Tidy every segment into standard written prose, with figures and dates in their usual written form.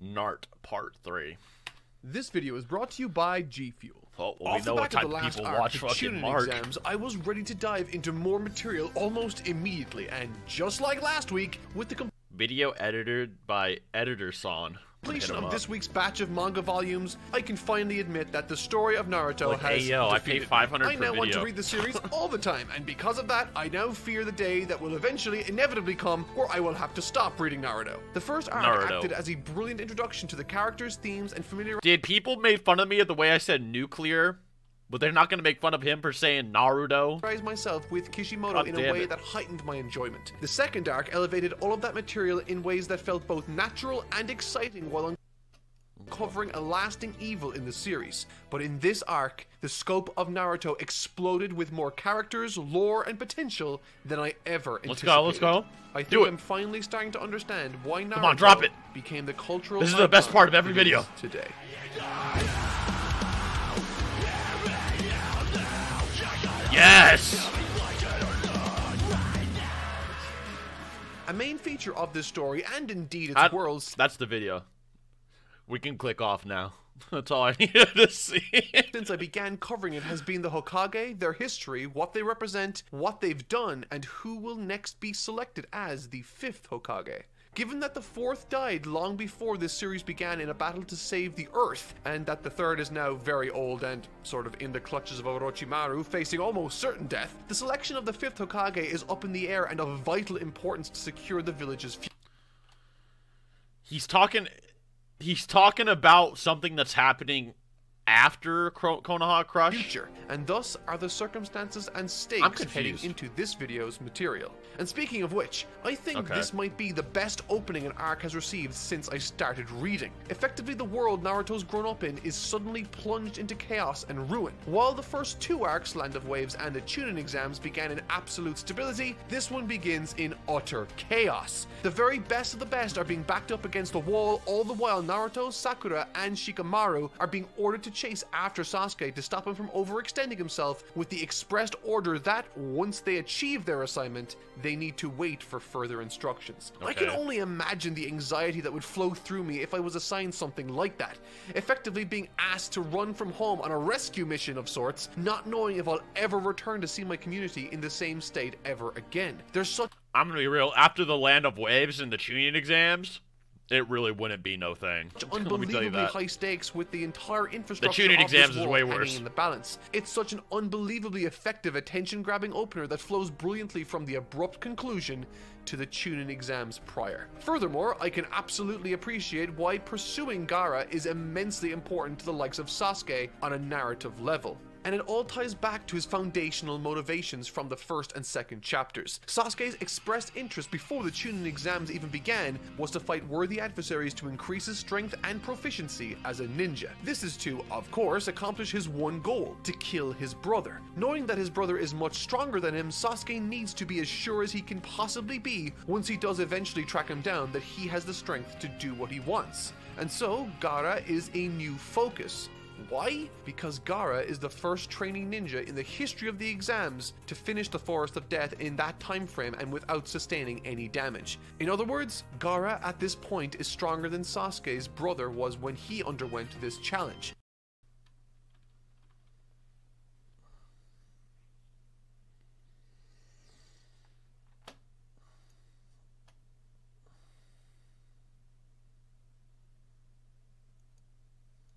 Nart Part 3. This video is brought to you by G Fuel. Oh, well, we know what type of people watch fucking Mark. Exams, I was ready to dive into more material almost immediately, and just like last week, with the video edited by Editor-san. completion of this week's batch of manga volumes, I can finally admit that the story of Naruto has Ayo, I paid 500 I per now video. want to read the series all the time, and because of that, I now fear the day that will eventually, inevitably come where I will have to stop reading Naruto. The first arc acted as a brilliant introduction to the characters, themes, and familiar. Did people make fun of me at the way I said nuclear? But they're not going to make fun of him for saying Naruto? Surprise myself with Kishimoto in a way that heightened my enjoyment. The second arc elevated all of that material in ways that felt both natural and exciting while uncovering a lasting evil in the series. But in this arc, the scope of Naruto exploded with more characters, lore, and potential than I ever anticipated. Let's go. I think I'm finally starting to understand why Naruto Come on, drop it. became the cultural This is the best part of every video today. Yes! A main feature of this story, and indeed its worlds... That's the video. We can click off now. That's all I needed to see. Since I began covering it has been the Hokage, their history, what they represent, what they've done, and who will next be selected as the 5th Hokage. Given that the 4th died long before this series began in a battle to save the Earth, and that the 3rd is now very old and sort of in the clutches of Orochimaru, facing almost certain death, the selection of the 5th Hokage is up in the air and of vital importance to secure the village's future. He's talking about something that's happening after Konoha Crush? And thus are the circumstances and stakes heading into this video's material. And speaking of which, I think this might be the best opening an arc has received since I started reading. Effectively, the world Naruto's grown up in is suddenly plunged into chaos and ruin. While the first 2 arcs, Land of Waves and the Chunin exams, began in absolute stability, this one begins in utter chaos. The very best of the best are being backed up against the wall, all the while Naruto, Sakura, and Shikamaru are being ordered to chase after Sasuke to stop him from overextending himself, with the expressed order that, once they achieve their assignment, they need to wait for further instructions. I can only imagine the anxiety that would flow through me if I was assigned something like that. Effectively being asked to run from home on a rescue mission of sorts, not knowing if I'll ever return to see my community in the same state ever again. There's such— I'm gonna be real, after the Land of Waves and the Chunin exams, it really wouldn't be no thing. Unbelievably high stakes with the entire infrastructure the Chunin of exams this is world way hanging worse in the balance. It's such an unbelievably effective attention-grabbing opener that flows brilliantly from the abrupt conclusion to the Chunin exams prior. Furthermore, I can absolutely appreciate why pursuing Gaara is immensely important to the likes of Sasuke on a narrative level. And it all ties back to his foundational motivations from the 1st and 2nd chapters. Sasuke's expressed interest before the Chunin exams even began was to fight worthy adversaries to increase his strength and proficiency as a ninja. This is to, of course, accomplish his one goal, to kill his brother. Knowing that his brother is much stronger than him, Sasuke needs to be as sure as he can possibly be, once he does eventually track him down, that he has the strength to do what he wants. And so, Gaara is a new focus. Why? Because Gaara is the first training ninja in the history of the exams to finish the Forest of Death in that time frame and without sustaining any damage. In other words, Gaara at this point is stronger than Sasuke's brother was when he underwent this challenge.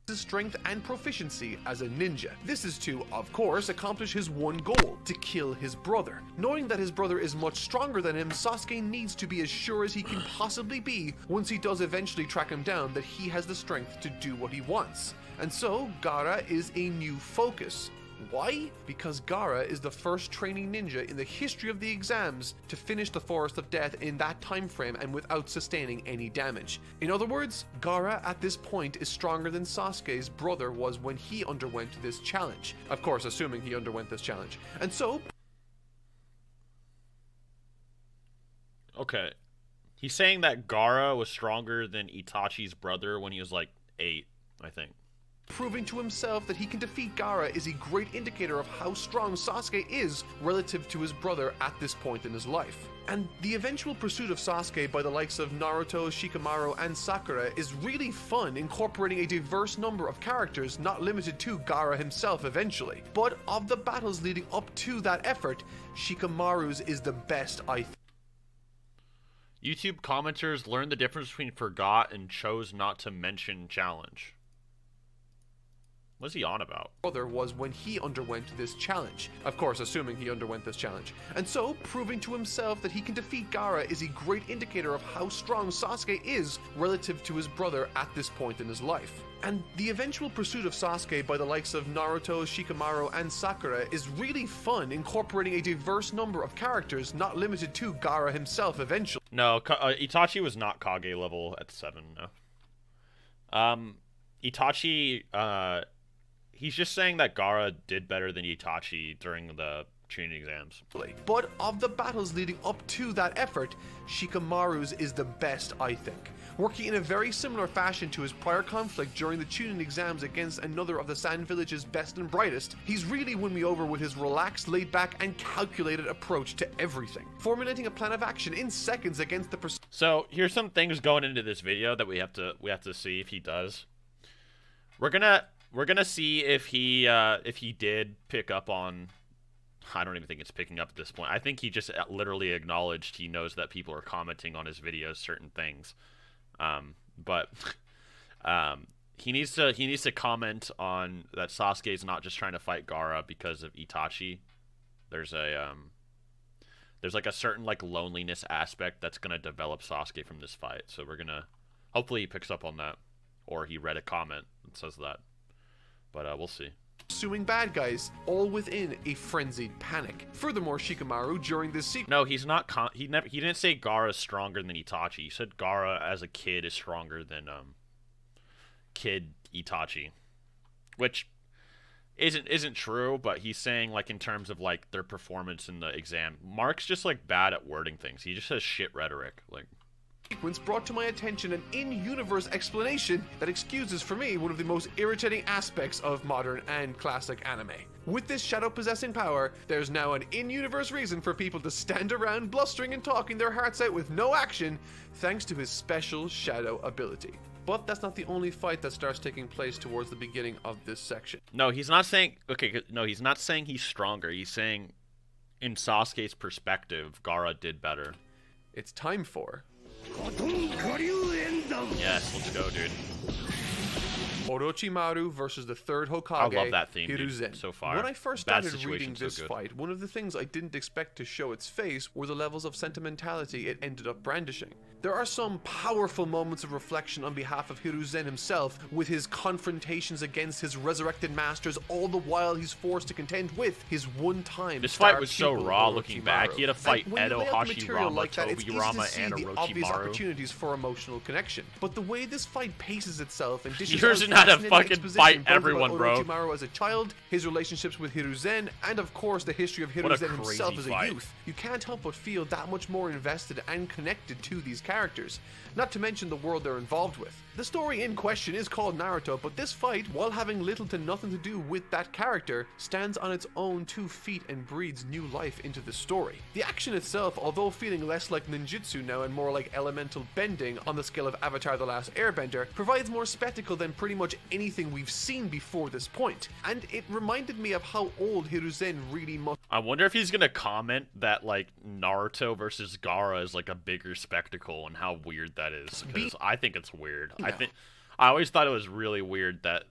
His strength and proficiency as a ninja. This is to, of course, accomplish his one goal, to kill his brother. Knowing that his brother is much stronger than him, Sasuke needs to be as sure as he can possibly be, once he does eventually track him down, that he has the strength to do what he wants. And so, Gaara is a new focus. Why? Because Gaara is the first training ninja in the history of the exams to finish the Forest of Death in that time frame and without sustaining any damage. In other words, Gaara at this point is stronger than Sasuke's brother was when he underwent this challenge. Of course, assuming he underwent this challenge. And so... Okay. He's saying that Gaara was stronger than Itachi's brother when he was like 8, I think. Proving to himself that he can defeat Gaara is a great indicator of how strong Sasuke is relative to his brother at this point in his life. And the eventual pursuit of Sasuke by the likes of Naruto, Shikamaru, and Sakura is really fun, incorporating a diverse number of characters, not limited to Gaara himself eventually. But of the battles leading up to that effort, Shikamaru's is the best, I think. YouTube commenters learned the difference between forgot and chose not to mention challenge. What's he on about? Brother was when he underwent this challenge. Of course, assuming he underwent this challenge. And so, proving to himself that he can defeat Gaara is a great indicator of how strong Sasuke is relative to his brother at this point in his life. And the eventual pursuit of Sasuke by the likes of Naruto, Shikamaru, and Sakura is really fun, incorporating a diverse number of characters, not limited to Gaara himself eventually. No, Itachi was not Kage level at 7, no. Itachi, he's just saying that Gaara did better than Itachi during the Chunin exams. But of the battles leading up to that effort, Shikamaru's is the best, I think. Working in a very similar fashion to his prior conflict during the Chunin exams against another of the Sand Village's best and brightest, he's really won me over with his relaxed, laid-back, and calculated approach to everything. Formulating a plan of action in seconds against the So, here's some things going into this video that we have to see if he does. We're gonna see if he did pick up on. I don't even think it's picking up at this point. I think he just literally acknowledged he knows that people are commenting on his videos certain things, but he needs to comment on that Sasuke's not just trying to fight Gaara because of Itachi. There's like a certain like loneliness aspect that's gonna develop Sasuke from this fight. So we're gonna hopefully he picks up on that, or he read a comment that says that. But we'll see. Pursuing bad guys, all within a frenzied panic. Furthermore, Shikamaru during this sequence. No, he's not. He didn't say Gaara is stronger than Itachi. He said Gaara as a kid is stronger than kid Itachi, which isn't true. But he's saying like in terms of like their performance in the exam. Mark's just like bad at wording things. He just has shit rhetoric. Like. Sequence brought to my attention an in-universe explanation that excuses for me one of the most irritating aspects of modern and classic anime. With this shadow possessing power, there's now an in-universe reason for people to stand around blustering and talking their hearts out with no action, thanks to his special shadow ability. But that's not the only fight that starts taking place towards the beginning of this section. No, he's not saying. Okay, no, he's not saying he's stronger. He's saying, in Sasuke's perspective, Gaara did better. It's time for. Yes, let's go, dude. Orochimaru versus the third Hokage, I love that theme, Hiruzen. dude, so far. When I first Bad started reading situation, this so good. fight, one of the things I didn't expect to show its face were the levels of sentimentality it ended up brandishing. There are some powerful moments of reflection on behalf of Hiruzen himself, with his confrontations against his resurrected masters, all the while he's forced to contend with his one-time This fight star was so pupil, raw Orochimaru. looking back. He had to fight And when you Edo, lay out the material Hashirama, like that, it's easy to Tobirama, see and the obvious Orochimaru. opportunities for emotional connection. But the way this fight paces itself and dishes Hiruzen out had to fascinating fucking exposition fight both about everyone, bro. Orochimaru as a child, his relationships with Hiruzen, and of course the history of What a Hiruzen himself crazy as a fight. youth, you can't help but feel that much more invested and connected to these characters, not to mention the world they're involved with. The story in question is called Naruto, but this fight, while having little to nothing to do with that character, stands on its own 2 feet and breathes new life into the story. The action itself, although feeling less like ninjutsu now and more like elemental bending on the scale of Avatar: The Last Airbender, provides more spectacle than pretty much anything we've seen before this point, and it reminded me of how old Hiruzen really must. I wonder if he's gonna comment that like Naruto versus Gaara is like a bigger spectacle and how weird that is, because I think it's weird. No. I always thought it was really weird that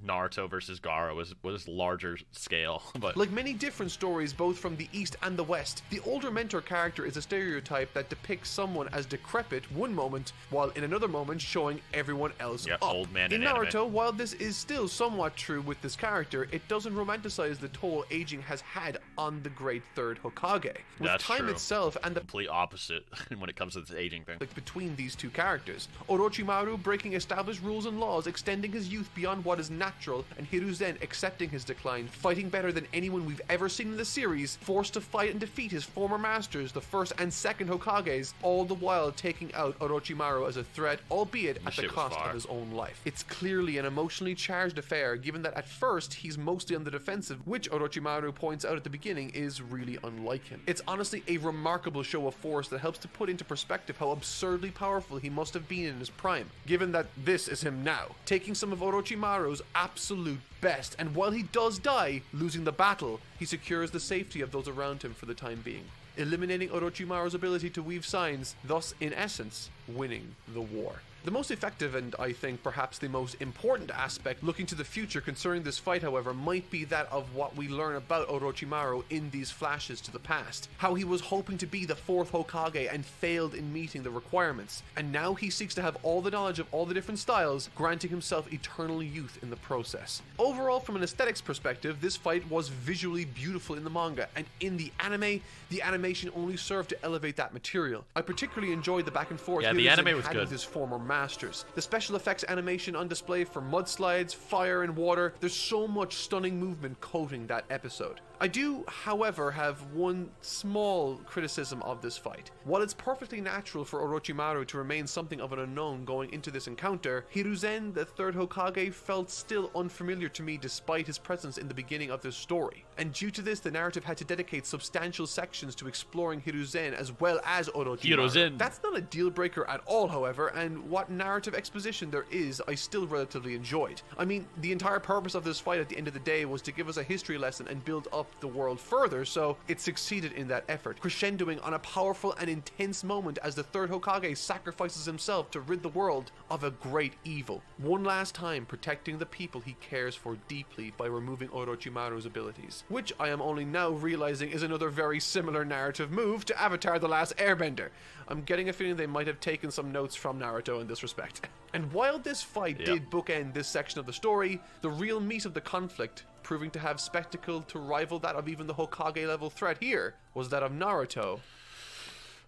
Naruto versus Gaara was larger scale, but Like many different stories both from the East and the West, the older mentor character is a stereotype that depicts someone as decrepit one moment, while in another moment showing everyone else Yep, up. old man in in anime. Naruto, while this is still somewhat true with this character, it doesn't romanticize the toll aging has had on the great third Hokage. With That's time true. itself and the Complete opposite when it comes to this aging thing. between these two characters. Orochimaru breaking established rules and laws, extending his youth beyond what is natural, and Hiruzen accepting his decline, fighting better than anyone we've ever seen in the series, forced to fight and defeat his former masters, the first and second Hokages, all the while taking out Orochimaru as a threat, albeit at the cost of his own life. It's clearly an emotionally charged affair, given that at first he's mostly on the defensive, which Orochimaru points out at the beginning is really unlike him. It's honestly a remarkable show of force that helps to put into perspective how absurdly powerful he must have been in his prime, given that this is him now, taking some of Orochimaru's absolute best, and while he does die, losing the battle, he secures the safety of those around him for the time being, eliminating Orochimaru's ability to weave signs, thus, in essence, winning the war. The most effective and, I think, perhaps the most important aspect looking to the future concerning this fight, however, might be that of what we learn about Orochimaru in these flashes to the past. How he was hoping to be the fourth Hokage and failed in meeting the requirements, and now he seeks to have all the knowledge of all the different styles, granting himself eternal youth in the process. Overall, from an aesthetics perspective, this fight was visually beautiful in the manga, and in the anime, the animation only served to elevate that material. I particularly enjoyed the back and forth the anime was good with his former masters. The special effects animation on display for mudslides, fire, and water, there's so much stunning movement coating that episode. I do, however, have one small criticism of this fight. While it's perfectly natural for Orochimaru to remain something of an unknown going into this encounter, Hiruzen, the third Hokage, felt still unfamiliar to me despite his presence in the beginning of this story. And due to this, the narrative had to dedicate substantial sections to exploring Hiruzen as well as Orochimaru. That's not a deal breaker at all, however, and what narrative exposition there is, I still relatively enjoyed. I mean, the entire purpose of this fight at the end of the day was to give us a history lesson and build up the world further, so it succeeded in that effort, crescendoing on a powerful and intense moment as the third Hokage sacrifices himself to rid the world of a great evil, one last time protecting the people he cares for deeply by removing Orochimaru's abilities, which I am only now realizing is another very similar narrative move to Avatar: The Last Airbender. I'm getting a feeling they might have taken some notes from Naruto in this respect. And while this fight did bookend this section of the story, the real meat of the conflict, proving to have spectacle to rival that of even the Hokage level threat here, was that of Naruto.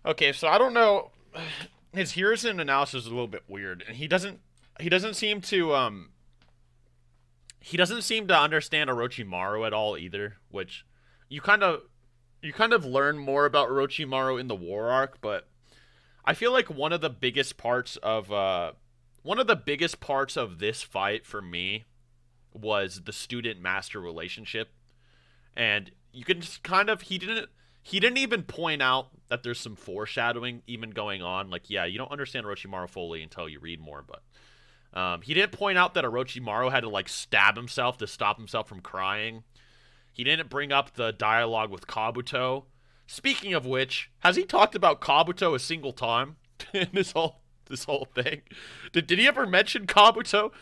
Okay, so I don't know, his Hiruzen analysis is a little bit weird, and he doesn't seem to understand Orochimaru at all either, which you kind of learn more about Orochimaru in the war arc, but I feel like one of the biggest parts of this fight for me was the student-master relationship. And you can just kind of, he didn't even point out that there's some foreshadowing even going on. Like, yeah, you don't understand Orochimaru fully until you read more, but he didn't point out that Orochimaru had to, like, stab himself to stop himself from crying. He didn't bring up the dialogue with Kabuto. Speaking of which, has he talked about Kabuto a single time in this whole thing? Did he ever mention Kabuto?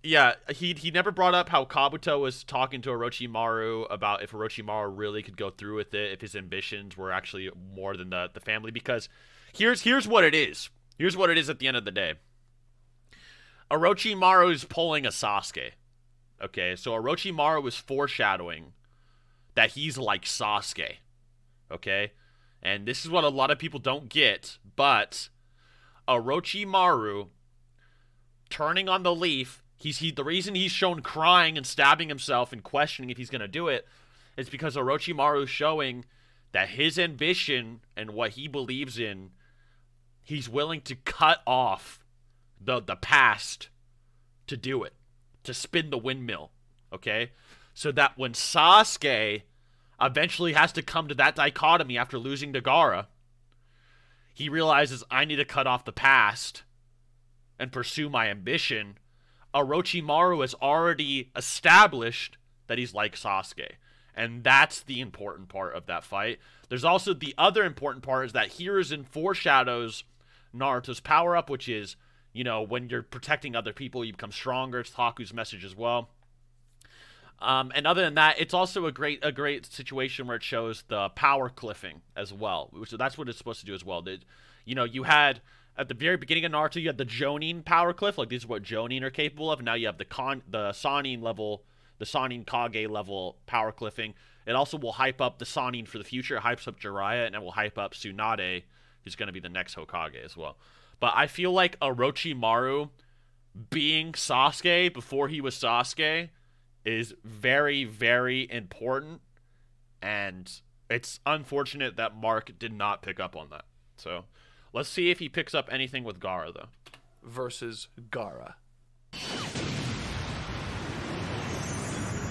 Yeah, he never brought up how Kabuto was talking to Orochimaru about if Orochimaru really could go through with it, if his ambitions were actually more than the family, because here's what it is. Here's what it is at the end of the day. Orochimaru is pulling a Sasuke. Okay, so Orochimaru was foreshadowing that he's like Sasuke. Okay? And this is what a lot of people don't get, but Orochimaru turning on the leaf, the reason he's shown crying and stabbing himself and questioning if he's going to do it is because Orochimaru is showing that his ambition and what he believes in, he's willing to cut off the past to do it, to spin the windmill, okay? So that when Sasuke eventually has to come to that dichotomy after losing to Gaara, he realizes, I need to cut off the past and pursue my ambition. Orochimaru has already established that he's like Sasuke. And that's the important part of that fight. There's also the other important part is that Hiruzen foreshadows Naruto's power-up, which is, you know, when you're protecting other people, you become stronger. It's Haku's message as well. And other than that, it's also a great situation where it shows the power cliffing as well. So that's what it's supposed to do as well. You know, you had at the very beginning of Naruto, you had the Jonin power cliff, like this is what Jonin are capable of. And now you have the Sannin level the Sannin Kage level power cliffing. It also will hype up the Sannin for the future. It hypes up Jiraiya, and it will hype up Tsunade, who's going to be the next Hokage as well. But I feel like Orochimaru being Sasuke before he was Sasuke is very, very important, and it's unfortunate that Mark did not pick up on that. So let's see if he picks up anything with Gaara, though. Versus Gaara.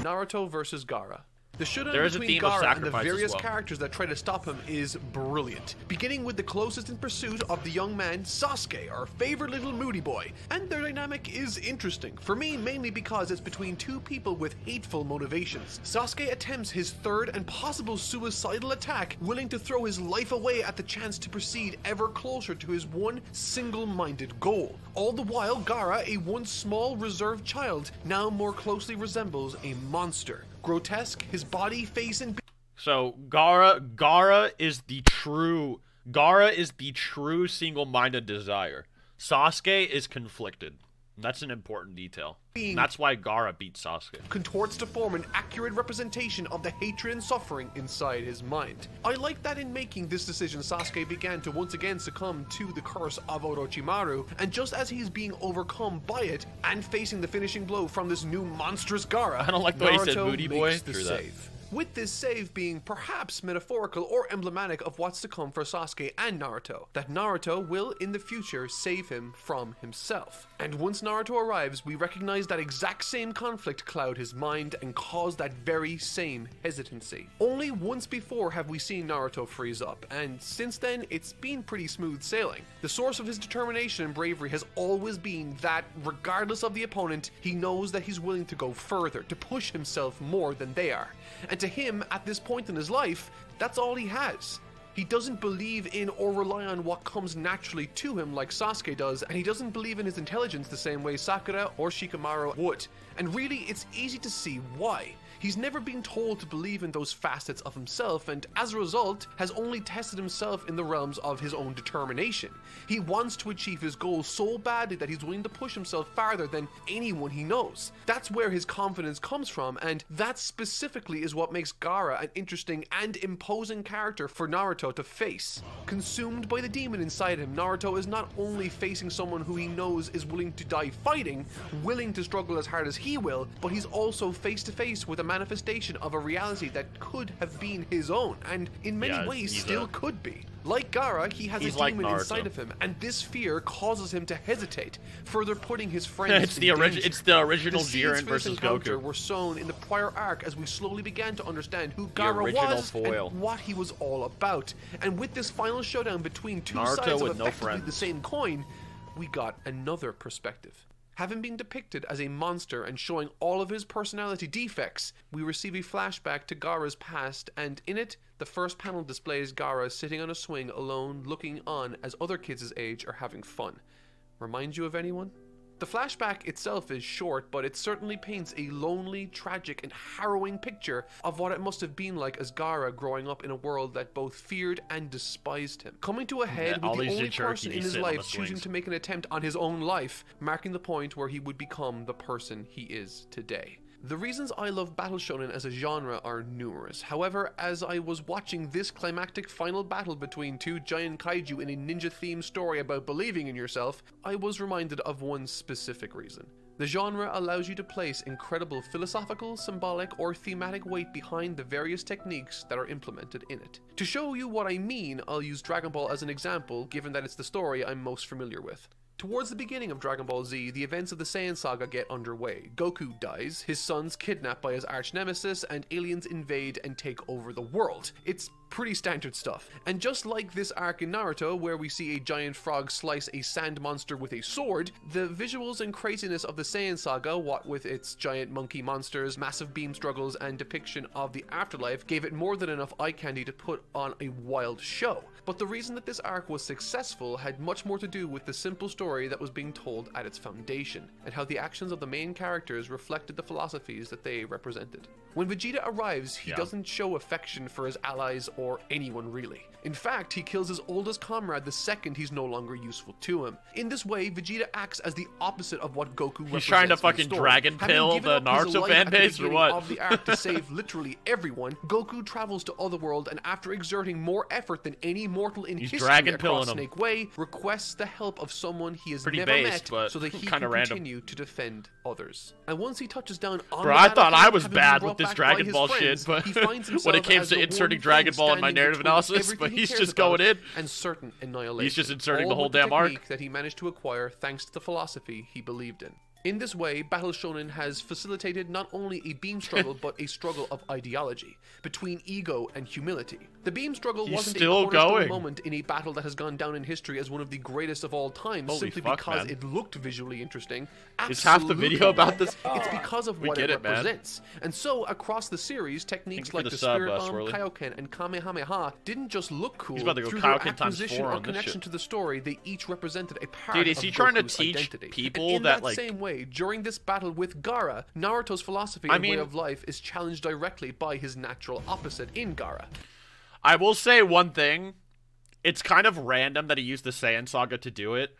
Naruto versus Gaara. The showdown between Gaara and the various characters that try to stop him is brilliant. Beginning with the closest in pursuit of the young man, Sasuke, our favorite little moody boy. And their dynamic is interesting. For me, mainly because it's between two people with hateful motivations. Sasuke attempts his third and possible suicidal attack, willing to throw his life away at the chance to proceed ever closer to his one single-minded goal. All the while, Gaara, a once small reserved child, now more closely resembles a monster. Grotesque, his body, face, and so Gaara is the true single-minded desire. Sasuke is conflicted. That's an important detail. And that's why Gaara beats Sasuke. Contorts to form an accurate representation of the hatred and suffering inside his mind. I like that in making this decision, Sasuke began to once again succumb to the curse of Orochimaru, and just as he's being overcome by it and facing the finishing blow from this new monstrous Gaara, I don't like the way he said booty boy. The save. With this save being perhaps metaphorical or emblematic of what's to come for Sasuke and Naruto, that Naruto will in the future save him from himself. And once Naruto arrives, we recognize that exact same conflict cloud his mind and cause that very same hesitancy. Only once before have we seen Naruto freeze up, and since then it's been pretty smooth sailing. The source of his determination and bravery has always been that, regardless of the opponent, he knows that he's willing to go further, to push himself more than they are. And to him, at this point in his life, that's all he has. He doesn't believe in or rely on what comes naturally to him like Sasuke does, and he doesn't believe in his intelligence the same way Sakura or Shikamaru would. And really, it's easy to see why. He's never been told to believe in those facets of himself, and as a result, has only tested himself in the realms of his own determination. He wants to achieve his goals so badly that he's willing to push himself farther than anyone he knows. That's where his confidence comes from, and that specifically is what makes Gaara an interesting and imposing character for Naruto to face. Consumed by the demon inside him, Naruto is not only facing someone who he knows is willing to die fighting, willing to struggle as hard as he will, but he's also face to face with a manifestation of a reality that could have been his own, and in many ways still could be. Like Gaara, he has a demon inside of him, and this fear causes him to hesitate, further putting his friends in danger. It's the original Jiren versus Goku. Were sown in the prior arc as we slowly began to understand who Gaara was and what he was all about. And with this final showdown between two sides of effectively the same coin, we got another perspective. Having been depicted as a monster and showing all of his personality defects, we receive a flashback to Gaara's past, and in it, the first panel displays Gaara sitting on a swing alone, looking on as other kids his age are having fun. Remind you of anyone? The flashback itself is short, but it certainly paints a lonely, tragic, and harrowing picture of what it must have been like as Gaara growing up in a world that both feared and despised him. Coming to a head with the only person in his life choosing to make an attempt on his own life, marking the point where he would become the person he is today. The reasons I love Battle Shonen as a genre are numerous. However, as I was watching this climactic final battle between two giant kaiju in a ninja-themed story about believing in yourself, I was reminded of one specific reason. The genre allows you to place incredible philosophical, symbolic, or thematic weight behind the various techniques that are implemented in it. To show you what I mean, I'll use Dragon Ball as an example, given that it's the story I'm most familiar with. Towards the beginning of Dragon Ball Z, the events of the Saiyan saga get underway. Goku dies, his son's kidnapped by his arch-nemesis, and aliens invade and take over the world. It's pretty standard stuff. And just like this arc in Naruto, where we see a giant frog slice a sand monster with a sword, the visuals and craziness of the Saiyan saga, what with its giant monkey monsters, massive beam struggles, and depiction of the afterlife, gave it more than enough eye candy to put on a wild show. But the reason that this arc was successful had much more to do with the simple story that was being told at its foundation, and how the actions of the main characters reflected the philosophies that they represented. When Vegeta arrives, he doesn't show affection for his allies or anyone really. In fact, he kills his oldest comrade the second he's no longer useful to him. In this way, Vegeta acts as the opposite of what Goku represents. He's trying to in the fucking story. dragon pill the Naruto fan base or what? Of the arc to save literally everyone, Goku travels to Otherworld and after exerting more effort than any mortal in history across Snake Way, requests the help of someone he has never met so that he can continue to defend others. And once he touches down on Bro, I thought I was bad with this Dragon Ball shit, but when it came to inserting Dragon Ball in my narrative analysis, but he's just going in. And certain annihilation. He's just inserting the whole damn arc that he managed to acquire thanks to the philosophy he believed in. In this way, Battle Shonen has facilitated not only a beam struggle, but a struggle of ideology between ego and humility. The beam struggle wasn't a cornerstone moment in a battle that has gone down in history as one of the greatest of all time, simply because it looked visually interesting. Is half the video about this? It's because of what it represents. And so, across the series, techniques like the Spirit Bomb, Kaioken, and Kamehameha didn't just look cool. He's about to go through Kaioken their acquisition or connection to the story, they each represented a part of Goku's identity. Dude, is he trying to teach people that, like... same way, during this battle with Gaara, Naruto's philosophy and way of life is challenged directly by his natural opposite in Gaara. I will say one thing. It's kind of random that he used the Saiyan Saga to do it,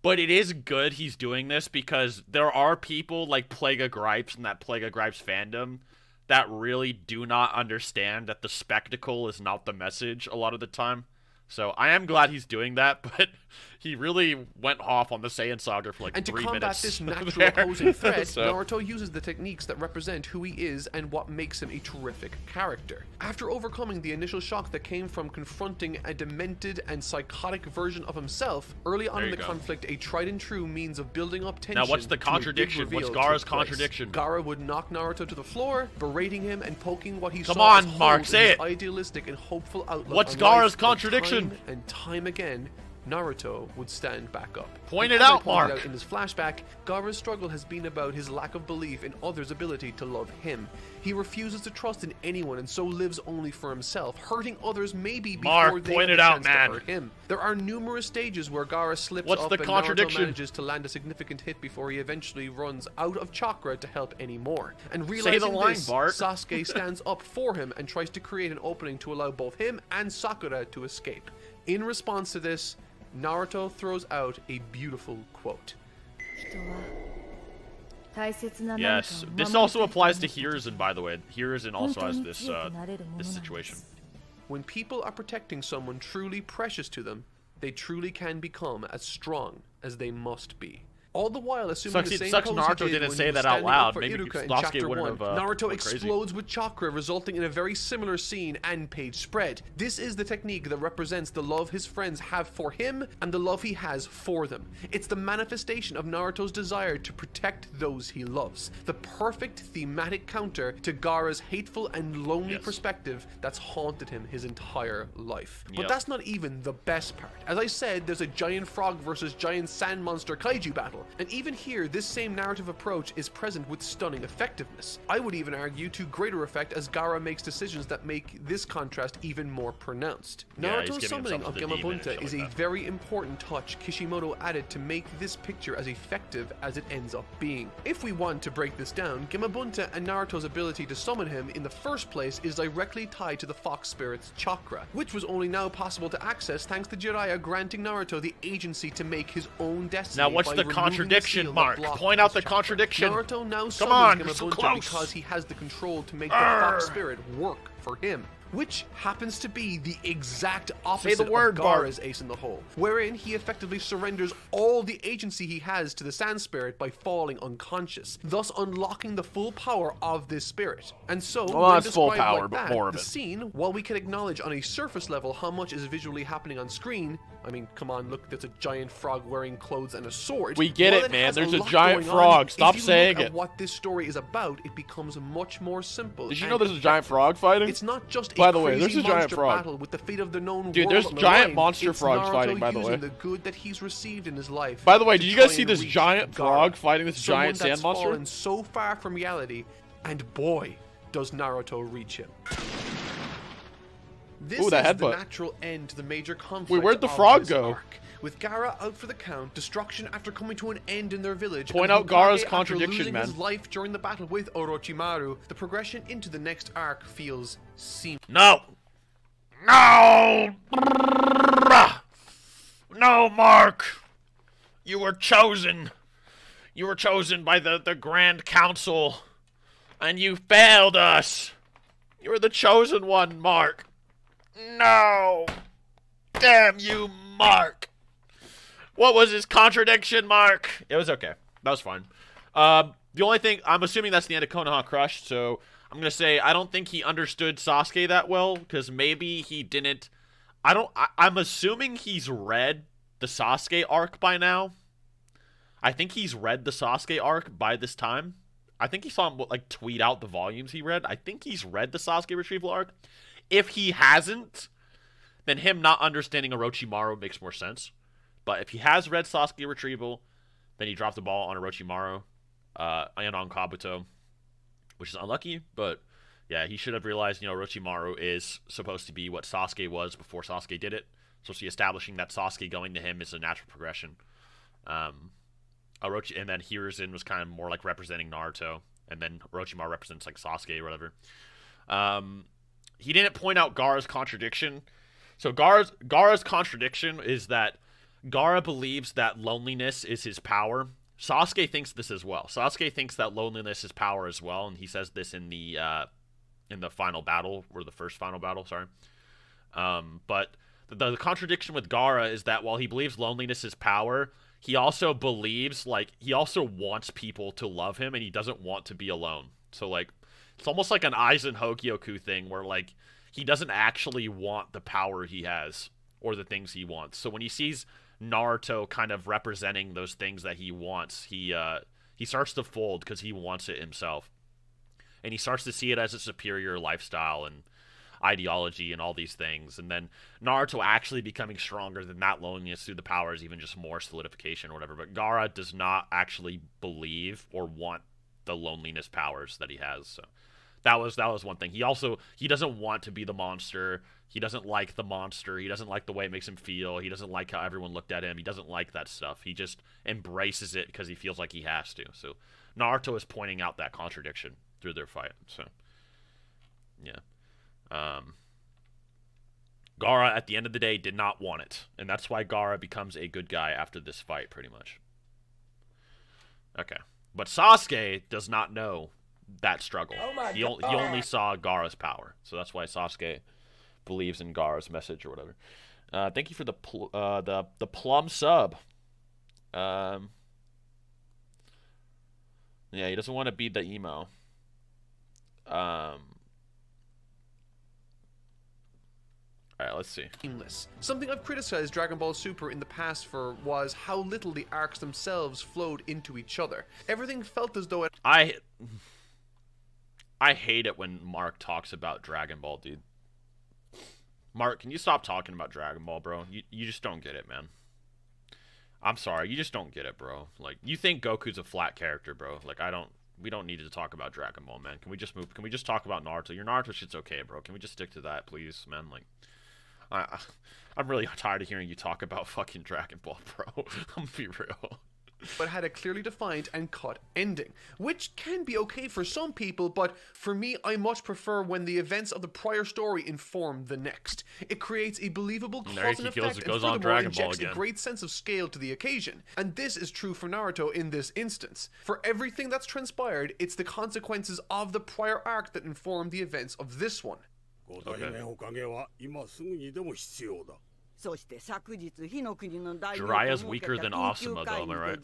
but it is good he's doing this because there are people like Plague of Gripes and that Plague of Gripes fandom that really do not understand that the spectacle is not the message a lot of the time. So I am glad he's doing that, but he really went off on the Saiyan Saga for like 3 minutes. And to combat this natural opposing threat, Naruto uses the techniques that represent who he is and what makes him a terrific character. After overcoming the initial shock that came from confronting a demented and psychotic version of himself, early on in the conflict, a tried and true means of building up tension. Now what's the contradiction? What's Gaara's contradiction? Gaara would knock Naruto to the floor, berating him and poking what he saw as Mark, say it. Idealistic and hopeful outlook. What's Gaara's contradiction? And time again, Naruto would stand back up. Point it out, Mark. In his flashback, Gaara's struggle has been about his lack of belief in others' ability to love him. He refuses to trust in anyone and so lives only for himself, hurting others maybe before they have a chance to hurt him. There are numerous stages where Gaara slips up and Naruto manages to land a significant hit before he eventually runs out of chakra to help anymore. And realizing this, Sasuke stands up for him and tries to create an opening to allow both him and Sakura to escape. In response to this, Naruto throws out a beautiful quote. Yes, this also applies to Hiruzen, by the way. Hiruzen also has this this situation. When people are protecting someone truly precious to them, they truly can become as strong as they must be. All the while assuming the same pose Naruto didn't say that out loud. Maybe Sasuke wouldn't have Naruto explodes with chakra, resulting in a very similar scene and page spread. This is the technique that represents the love his friends have for him and the love he has for them. It's the manifestation of Naruto's desire to protect those he loves. The perfect thematic counter to Gaara's hateful and lonely perspective that's haunted him his entire life. But that's not even the best part. As I said, there's a giant frog versus giant sand monster kaiju battle. And even here, this same narrative approach is present with stunning effectiveness. I would even argue to greater effect as Gaara makes decisions that make this contrast even more pronounced. Naruto's summoning of Gamabunta is a very important touch Kishimoto added to make this picture as effective as it ends up being. If we want to break this down, Gamabunta and Naruto's ability to summon him in the first place is directly tied to the Fox Spirit's chakra, which was only now possible to access thanks to Jiraiya granting Naruto the agency to make his own destiny. Now what's the contradiction, Mark? Point out the contradiction. Naruto now summons Gamabunta because he has the control to make the Fox Spirit work for him, which happens to be the exact opposite of Gaara's ace in the hole, wherein he effectively surrenders all the agency he has to the Sand Spirit by falling unconscious, thus unlocking the full power of this spirit. And so, when described like that, the scene, while we can acknowledge on a surface level how much is visually happening on screen, I mean, come on, look, there's a giant frog wearing clothes and a sword. We get it, man. There's a giant frog. Stop saying it. What this story is about, it becomes much more simple. Did you know there's a giant frog fighting? It's not just by the way, there's a giant frog. Battle with the fate of the known Dude, there's giant monster frogs fighting, by the way. The good that he's received in his life. By the way, did you guys see this giant frog fighting this giant sand monster? Fallen so far from reality, and boy, does Naruto reach him. This is the natural end to the major conflict. Wait, where'd the frog go? Arc. With Gaara out for the count, destruction after coming to an end in their village, point out Gaara's contradiction, man. His life during the battle with Orochimaru, the progression into the next arc feels seamless. No. No! No, Mark! You were chosen. You were chosen by the Grand Council. And you failed us. You were the chosen one, Mark. No! Damn you, Mark! What was his contradiction, Mark? It was okay. That was fine. The only thing, I'm assuming that's the end of Konoha Crush, so I'm gonna say I don't think he understood Sasuke that well, because maybe he didn't. I'm assuming he's read the Sasuke arc by now. I think he's read the Sasuke arc by this time. I think he saw him, like, tweet out the volumes he read. I think he's read the Sasuke retrieval arc. If he hasn't, then him not understanding Orochimaru makes more sense. But if he has read Sasuke retrieval, then he dropped the ball on Orochimaru and on Kabuto, which is unlucky. But yeah, he should have realized, you know, Orochimaru is supposed to be what Sasuke was before Sasuke did it. So establishing that Sasuke going to him is a natural progression. And then Hiruzen was kind of more like representing Naruto, and then Orochimaru represents like Sasuke or whatever. He didn't point out Gaara's contradiction. So Gaara's contradiction is that Gaara believes that loneliness is his power. Sasuke thinks this as well. Sasuke thinks that loneliness is power as well, and he says this in the final battle, or the first final battle, sorry. But the contradiction with Gaara is that while he believes loneliness is power, he also believes, like, he also wants people to love him, and he doesn't want to be alone. So, like, it's almost like an Aizen Hogyoku thing, where, like, he doesn't actually want the power he has, or the things he wants. So when he sees Naruto kind of representing those things that he wants, he starts to fold because he wants it himself. And he starts to see it as a superior lifestyle and ideology and all these things. And then Naruto actually becoming stronger than that loneliness through the power is even just more solidification or whatever. But Gaara does not actually believe or want the loneliness powers that he has. So that was one thing. He doesn't want to be the monster. He doesn't like the monster. He doesn't like the way it makes him feel. He doesn't like how everyone looked at him. He doesn't like that stuff. He just embraces it because he feels like he has to. So Naruto is pointing out that contradiction through their fight. So yeah. Gaara, at the end of the day, did not want it. And that's why Gaara becomes a good guy after this fight, pretty much. Okay. But Sasuke does not know that struggle. Oh he only saw Gaara's power. So that's why Sasuke believes in Gaara's message or whatever. Thank you for the plum sub. Yeah, he doesn't want to beat the emo. Alright, let's see. Something I've criticized Dragon Ball Super in the past for was how little the arcs themselves flowed into each other. Everything felt as though it... I hate it when Mark talks about Dragon Ball, dude. Mark, can you stop talking about Dragon Ball, bro? You just don't get it, man. I'm sorry, you just don't get it, bro. Like, you think Goku's a flat character, bro. Like, we don't need to talk about Dragon Ball, man. Can we just move? Can we just talk about Naruto? Your Naruto shit's okay, bro. Can we just stick to that, please, man? Like, I'm really tired of hearing you talk about fucking Dragon Ball, bro. I'm gonna be real. But had a clearly defined and cut ending, which can be okay for some people, but for me, I much prefer when the events of the prior story inform the next. It creates a believable cause and effect, and furthermore injects a great sense of scale to the occasion. And this is true for Naruto in this instance. For everything that's transpired, it's the consequences of the prior arc that inform the events of this one. Okay. Jiraiya's weaker than Asuma, though, am I right?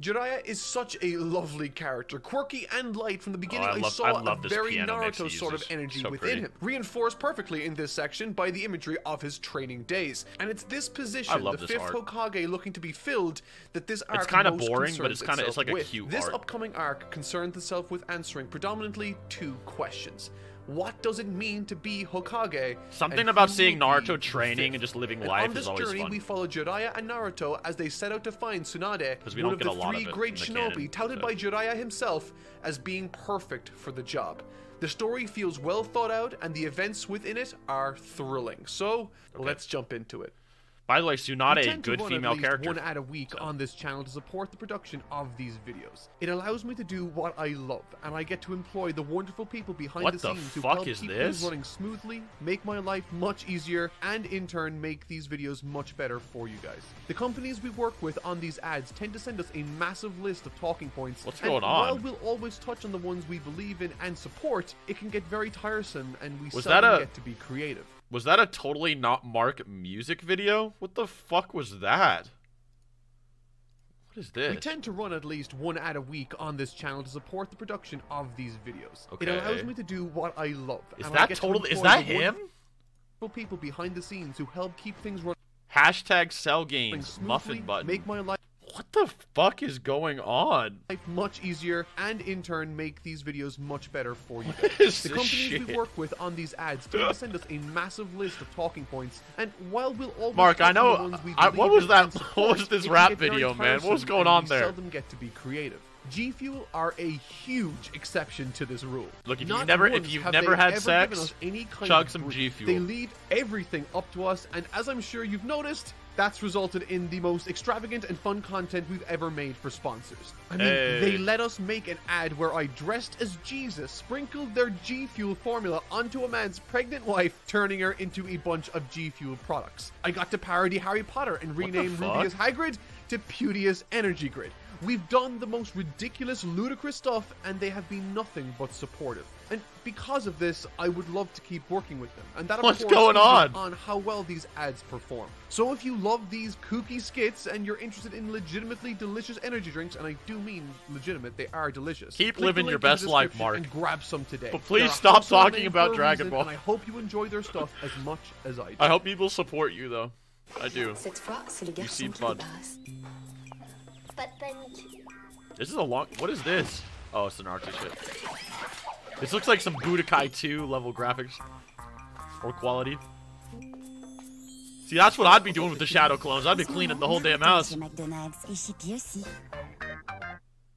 Jiraiya is such a lovely character, quirky and light from the beginning. I saw a very Naruto sort of energy within him, reinforced perfectly in this section by the imagery of his training days. And it's this position, the fifth Hokage looking to be filled, that this arc it's kind of boring, but it's like a cute arc. This upcoming arc concerns itself with answering predominantly two questions. What does it mean to be Hokage? Something about seeing Naruto training and just living life is always fun. On this journey, we follow Jiraiya and Naruto as they set out to find Tsunade, one of the three great shinobi touted by Jiraiya himself as being perfect for the job. The story feels well thought out, and the events within it are thrilling. So, let's jump into it. By the way, We Tsunade, tend to good run female at least character. one ad a week on this channel to support the production of these videos. It allows me to do what I love, and I get to employ the wonderful people behind What the the scenes who fuck help is keep this? things running smoothly, make my life much easier, and in turn make these videos much better for you guys. The companies we work with on these ads tend to send us a massive list of talking points. What's and going on? while we'll always touch on the ones we believe in and support, it can get very tiresome, and we Was seldom that a- get to be creative. Was that a totally not Mark music video? What the fuck was that? What is this? We tend to run at least one ad a week on this channel to support the production of these videos. Okay. It allows me to do what I love. Is and I that get to totally? Is employ that the him? wonderful people behind the scenes who help keep things running Hashtag sell games. smoothly, Muffin button. make my life What the fuck is going on? much easier, and in turn make these videos much better for you What guys. is The this companies we shit? work with on these ads tend to send us a massive list of talking points, and while we'll always Mark, I touch on know- the ones we what believe was in that- and support, what was this it can rap get very video, man? What was tiresome, going and on we there? seldom get to be creative. G Fuel are a huge exception to this rule. Look, if Not you've never- once if you've have never they had ever sex, given us any kind chug of some brief. G Fuel. They leave everything up to us, and as I'm sure you've noticed, that's resulted in the most extravagant and fun content we've ever made for sponsors. I mean, Hey. they let us make an ad where I dressed as Jesus, sprinkled their G Fuel formula onto a man's pregnant wife, turning her into a bunch of G Fuel products. I got to parody Harry Potter and What the rename fuck? Rubius Hagrid to Putius Energy Grid. We've done the most ridiculous, ludicrous stuff, and they have been nothing but supportive. And because of this, I would love to keep working with them. And that, of What's course, going hinges on? on how well these ads perform. So if you love these kooky skits and you're interested in legitimately delicious energy drinks, and I do mean legitimate, they are delicious. Keep click living the your link in the best life, description Mark. And grab some today. But please They're a stop household talking name about for a Dragon reason, Ball. And I hope you enjoy their stuff as much as I do. I hope people support you, though. I do. Cette fois, c'est le You garçon seem qui fun. débarrasse. Pas de panique. This is a long... What is this? Oh, it's the Naruto shit. This looks like some Budokai 2 level graphics. Or quality. See, that's what I'd be doing with the shadow clones. I'd be cleaning the whole damn house. McDonald's et chez Pi aussi.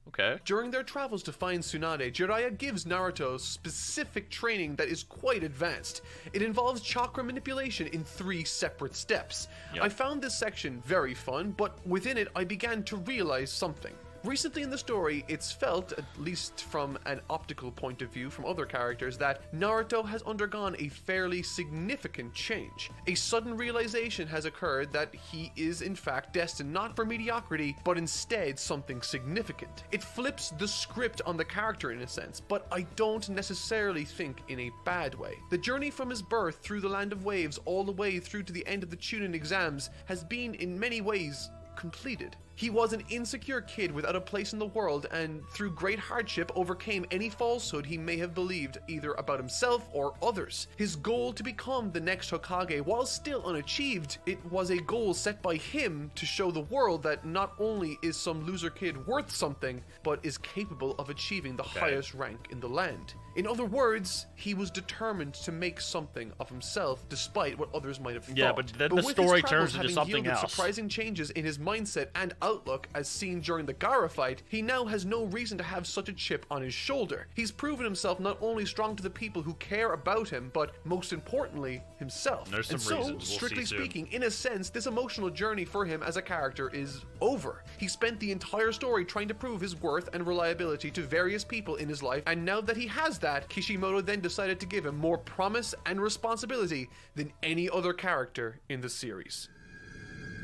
Okay. During their travels to find Tsunade, Jiraiya gives Naruto specific training that is quite advanced. It involves chakra manipulation in 3 separate steps. Yep. I found this section very fun, but within it I began to realize something. Recently in the story, it's felt, at least from an optical point of view from other characters, that Naruto has undergone a fairly significant change. A sudden realization has occurred that he is in fact destined not for mediocrity, but instead something significant. It flips the script on the character in a sense, but I don't necessarily think in a bad way. The journey from his birth through the Land of Waves all the way through to the end of the Chunin exams has been in many ways completed. He was an insecure kid without a place in the world, and through great hardship overcame any falsehood he may have believed either about himself or others. His goal to become the next Hokage, while still unachieved, it was a goal set by him to show the world that not only is some loser kid worth something, but is capable of achieving the highest rank in the land. In other words, he was determined to make something of himself despite what others might have thought. Yeah, but then the with his story travels turns into having something yielded else. Surprising changes in his mindset and outlook as seen during the Gaara fight, he now has no reason to have such a chip on his shoulder. He's proven himself not only strong to the people who care about him, but most importantly, himself. There's some and so, reasons we'll strictly see soon. speaking, in a sense, this emotional journey for him as a character is over. He spent the entire story trying to prove his worth and reliability to various people in his life, and now that he has that, Kishimoto then decided to give him more promise and responsibility than any other character in the series.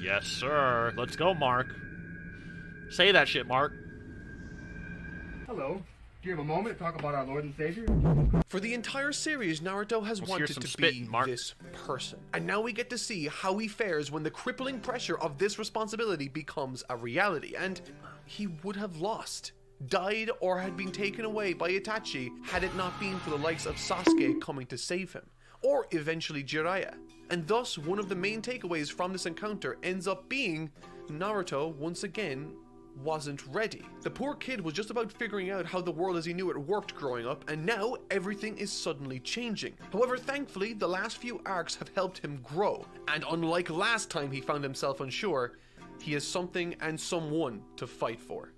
Yes, sir. Let's go, Mark. Say that shit, Mark. Hello. Do you have a moment to talk about our Lord and Savior? For the entire series, Naruto has Let's hear wanted some to spitting, be Mark. this person. And now we get to see how he fares when the crippling pressure of this responsibility becomes a reality. And he would have lost, died, or had been taken away by Itachi had it not been for the likes of Sasuke coming to save him. Or eventually Jiraiya. And thus, one of the main takeaways from this encounter ends up being Naruto, once again, wasn't ready. The poor kid was just about figuring out how the world as he knew it worked growing up, and now everything is suddenly changing. However, thankfully, the last few arcs have helped him grow, and unlike last time he found himself unsure, he has something and someone to fight for.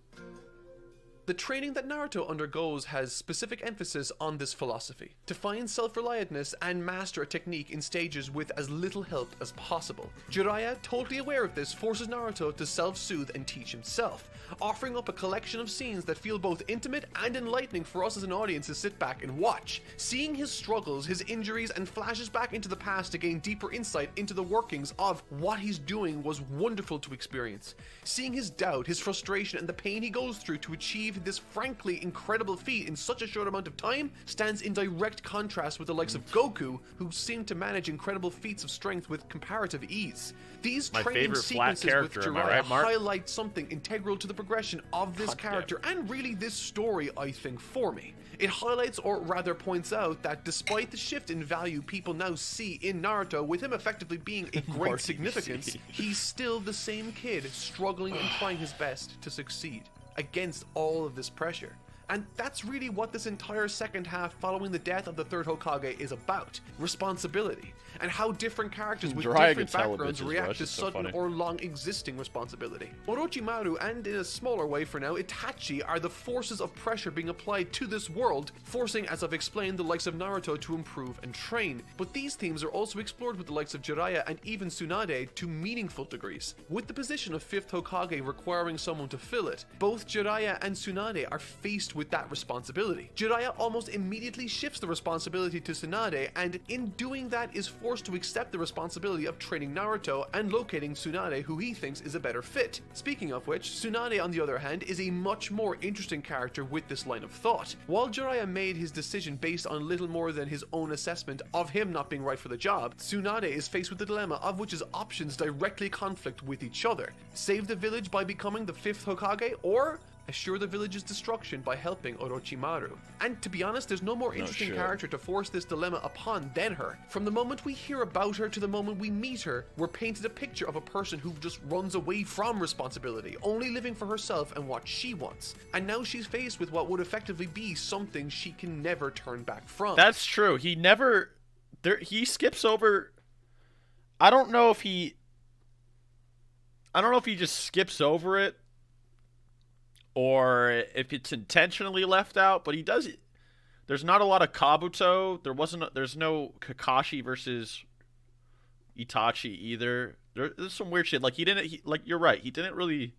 The training that Naruto undergoes has specific emphasis on this philosophy, to find self-reliantness and master a technique in stages with as little help as possible. Jiraiya, totally aware of this, forces Naruto to self-soothe and teach himself, offering up a collection of scenes that feel both intimate and enlightening for us as an audience to sit back and watch. Seeing his struggles, his injuries, and flashes back into the past to gain deeper insight into the workings of what he's doing was wonderful to experience. Seeing his doubt, his frustration, and the pain he goes through to achieve this frankly incredible feat in such a short amount of time stands in direct contrast with the likes of Goku, who seem to manage incredible feats of strength with comparative ease. These training sequences with Jiraiya highlight something integral to the progression of this character and really this story, I think, for me. It highlights, or rather points out, that despite the shift in value people now see in Naruto, with him effectively being a great significance, he's still the same kid struggling and trying his best to succeed against all of this pressure. And that's really what this entire second half following the death of the third Hokage is about. Responsibility. And how different characters with different backgrounds react to sudden or long existing responsibility. Orochimaru, and in a smaller way for now, Itachi, are the forces of pressure being applied to this world, forcing, as I've explained, the likes of Naruto to improve and train. But these themes are also explored with the likes of Jiraiya and even Tsunade to meaningful degrees. With the position of 5th Hokage requiring someone to fill it, both Jiraiya and Tsunade are faced with that responsibility. Jiraiya almost immediately shifts the responsibility to Tsunade, and in doing that is forced to accept the responsibility of training Naruto and locating Tsunade, who he thinks is a better fit. Speaking of which, Tsunade, on the other hand, is a much more interesting character with this line of thought. While Jiraiya made his decision based on little more than his own assessment of him not being right for the job, Tsunade is faced with the dilemma of which his options directly conflict with each other. Save the village by becoming the 5th Hokage, or assure the village's destruction by helping Orochimaru. And to be honest, there's no more interesting character to force this dilemma upon than her. From the moment we hear about her to the moment we meet her, we're painted a picture of a person who just runs away from responsibility, only living for herself and what she wants. And now she's faced with what would effectively be something she can never turn back from. That's true. He never... he skips over... I don't know if he just skips over it, or if it's intentionally left out, but he does. There's not a lot of Kabuto. There's no Kakashi versus Itachi either. There's some weird shit. Like you're right. He didn't really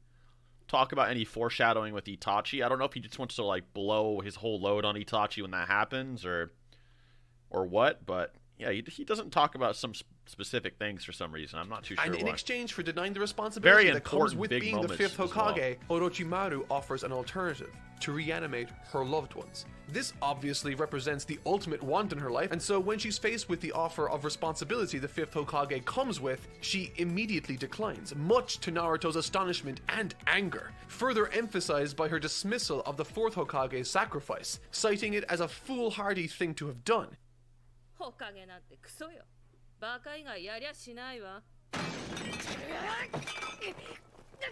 talk about any foreshadowing with Itachi. I don't know if he just wants to like blow his whole load on Itachi when that happens, or what. But yeah, he doesn't talk about some specific things for some reason. I'm not too sure And in why. exchange for denying the responsibility that comes with being the 5th Hokage, well. Orochimaru offers an alternative: to reanimate her loved ones. This obviously represents the ultimate want in her life, and so when she's faced with the offer of responsibility the 5th Hokage comes with, she immediately declines, much to Naruto's astonishment and anger, further emphasized by her dismissal of the 4th Hokage's sacrifice, citing it as a foolhardy thing to have done.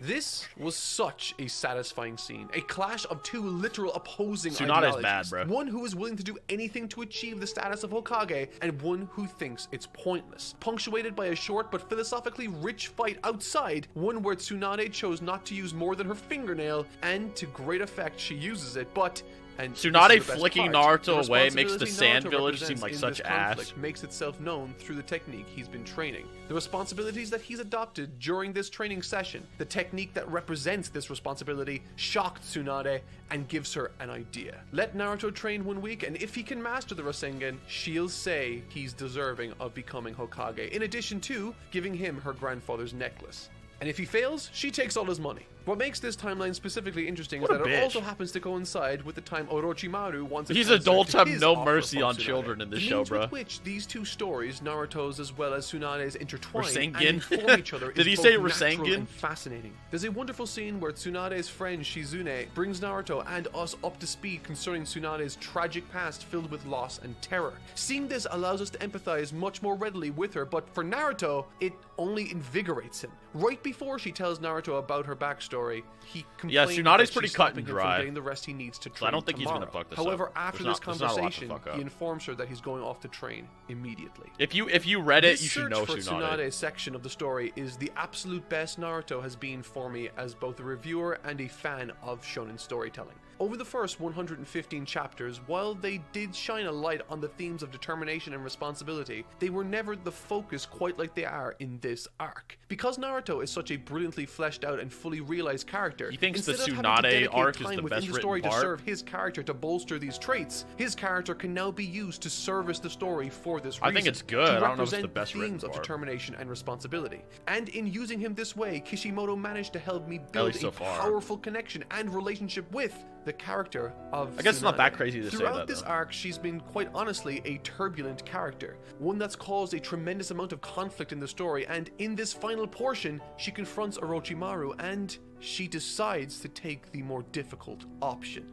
This was such a satisfying scene, a clash of two literal opposing ideologies. Bad, bro. One who is willing to do anything to achieve the status of Hokage, and one who thinks it's pointless. Punctuated by a short but philosophically rich fight outside, one where Tsunade chose not to use more than her fingernail, and to great effect she uses it, but... And Tsunade flicking Naruto away makes the Sand Village seem like such ass. Makes itself known through the technique he's been training. The responsibilities that he's adopted during this training session, the technique that represents this responsibility, shocked Tsunade and gives her an idea. Let Naruto train 1 week, and if he can master the Rasengan, she'll say he's deserving of becoming Hokage, in addition to giving him her grandfather's necklace. And if he fails, she takes all his money. What makes this timeline specifically interesting is that it also happens to coincide with the time Orochimaru wants. These adults have no mercy on children in this show, bro. With which these two stories, Naruto's as well as Tsunade's, intertwine and Rasengan? inform each other. Did he is say both natural Rasengan? and fascinating. There's a wonderful scene where Tsunade's friend Shizune brings Naruto and us up to speed concerning Tsunade's tragic past filled with loss and terror. Seeing this allows us to empathize much more readily with her, but for Naruto, it only invigorates him. Right before she tells Naruto about her backstory, he complains Tsunade's pretty cut and him dry. from getting the rest he needs to train. So I don't think tomorrow. he's gonna fuck this However, up. after this conversation, he informs her that he's going off to train immediately. If you read it, This you should know search for Tsunade. Tsunade's section of the story is the absolute best Naruto has been for me as both a reviewer and a fan of shonen storytelling. Over the first 115 chapters, while they did shine a light on the themes of determination and responsibility, they were never the focus quite like they are in this arc. Because Naruto is such a brilliantly fleshed out and fully realized character, He thinks the instead of having to Tsunade dedicate arc is time the within best the written story to part. serve his character to bolster these traits, his character can now be used to service the story for this reason. I think it's good. To I don't know if it's represent the best written themes of part. determination and responsibility. And in using him this way, Kishimoto managed to help me build least a so far. powerful connection and relationship with the character of I guess it's not that Tsunade. crazy to say Throughout that, this though. arc, she's been quite honestly a turbulent character, one that's caused a tremendous amount of conflict in the story, and in this final portion, she confronts Orochimaru and she decides to take the more difficult option.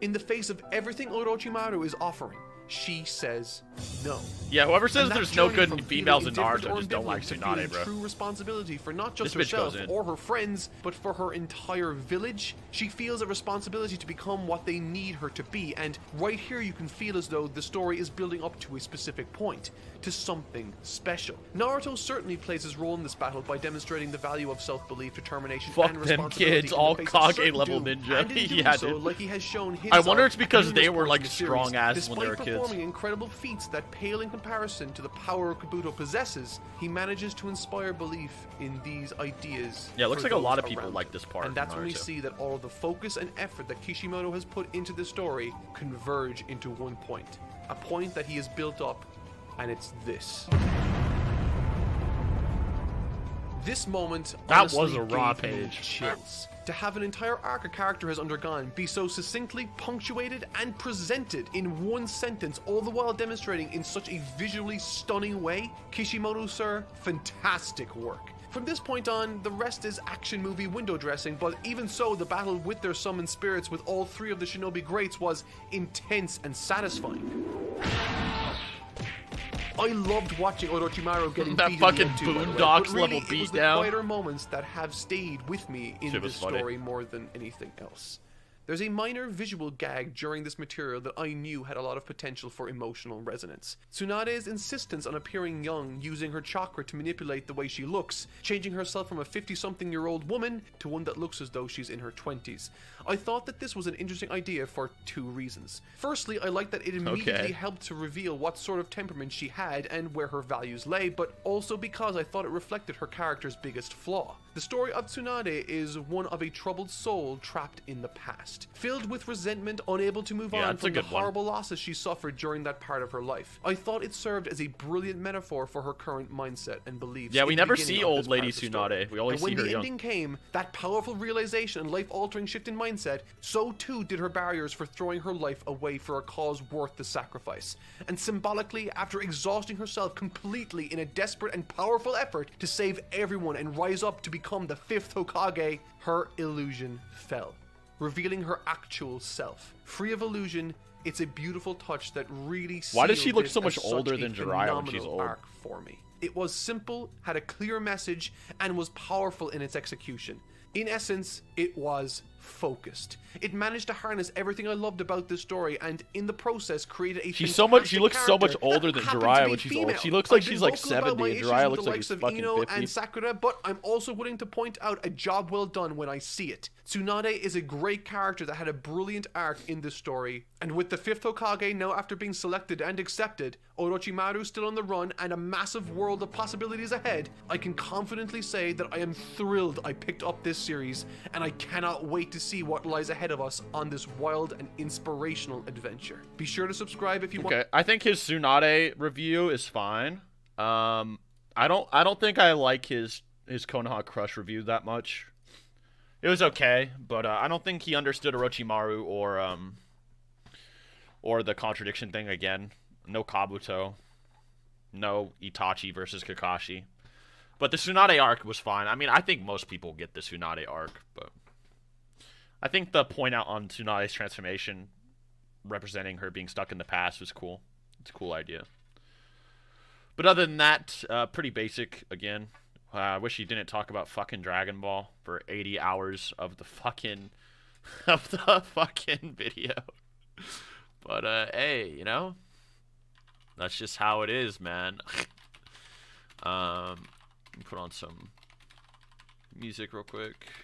In the face of everything Orochimaru is offering, she says no. Yeah, whoever says And that there's no journey good from females in feeling indifferent Naruto or just don't like ambivalent to Tsunade, feeling bro. true responsibility for not just This bitch herself goes in. or her friends, but for her entire village. She feels a responsibility to become what they need her to be, and right here you can feel as though the story is building up to a specific point, to something special. Naruto certainly plays his role in this battle by demonstrating the value of self-belief, determination, Fuck and them responsibility kids, in all the face of Kage certain level doom, ninja. and in doing Yeah, so, dude. like he has shown his I wonder arc it's because numerous they were, points like, in the series, strong asses when they were despite kids. performing incredible feats that pale in comparison to the power Kabuto possesses, he manages to inspire belief in these ideas. Yeah, it looks for like a lot those of people around. like this part And that's from when we Naruto. see that all of the focus and effort that Kishimoto has put into the story converge into one point. A point that he has built up, and it's this. This moment That was honestly a raw gave me page. chills. To have an entire arc a character has undergone be so succinctly punctuated and presented in one sentence, all the while demonstrating in such a visually stunning way, Kishimoto, sir, fantastic work. From this point on, the rest is action movie window dressing, but even so, the battle with their summoned spirits with all three of the shinobi greats was intense and satisfying. I loved watching Orochimaru getting That beat fucking in the end too, by the way, Boondocks but really, level it was the beatdown. quieter moments that have stayed with me in Shit was this funny. story more than anything else. There's a minor visual gag during this material that I knew had a lot of potential for emotional resonance. Tsunade's insistence on appearing young, using her chakra to manipulate the way she looks, changing herself from a 50-something-year-old woman to one that looks as though she's in her 20s. I thought that this was an interesting idea for two reasons. Firstly, I liked that it immediately helped to reveal what sort of temperament she had and where her values lay, but also because I thought it reflected her character's biggest flaw. The story of Tsunade is one of a troubled soul trapped in the past, filled with resentment, unable to move on it's a from the good one. horrible losses she suffered during that part of her life. I thought it served as a brilliant metaphor for her current mindset and beliefs. Yeah, we in the never beginning see of old this part lady of the story. Tsunade. We always And when see her the young. ending came, that powerful realization and life-altering shift in mindset, so too did her barriers for throwing her life away for a cause worth the sacrifice. And symbolically, after exhausting herself completely in a desperate and powerful effort to save everyone and rise up to become the fifth Hokage, her illusion fell, revealing her actual self. Free of illusion, it's a beautiful touch that really Why does she sealed look this so much as such older a than Jiraiya when she's phenomenal old? arc for me. It was simple, had a clear message, and was powerful in its execution. In essence, it was focused. It managed to harness everything I loved about this story, and in the process created a She looks fantastic so much character older that than happened Jiraiya to be when she's female. old. She looks like I've been she's like vocal about 70 my and issues Jiraiya with looks the like likes he's of fucking Ino 50. and Sakura, but I'm also willing to point out a job well done when I see it. Tsunade is a great character that had a brilliant arc in this story, and with the fifth Hokage now after being selected and accepted, Orochimaru still on the run, and a massive world of possibilities ahead, I can confidently say that I am thrilled I picked up this series, and I cannot wait to see what lies ahead of us on this wild and inspirational adventure. Be sure to subscribe if you want. Okay, I think his Tsunade review is fine. I don't think I like his Konoha Crush review that much. It was okay, but I don't think he understood Orochimaru or the contradiction thing again. No Kabuto, no Itachi versus Kakashi. But the Tsunade arc was fine. I mean, I think most people get the Tsunade arc, but I think the point out on Tsunade's transformation, representing her being stuck in the past, was cool. It's a cool idea. But other than that, pretty basic again. I wish he didn't talk about fucking Dragon Ball for 80 hours of the fucking video. But hey, you know, that's just how it is, man. Let me put on some music real quick.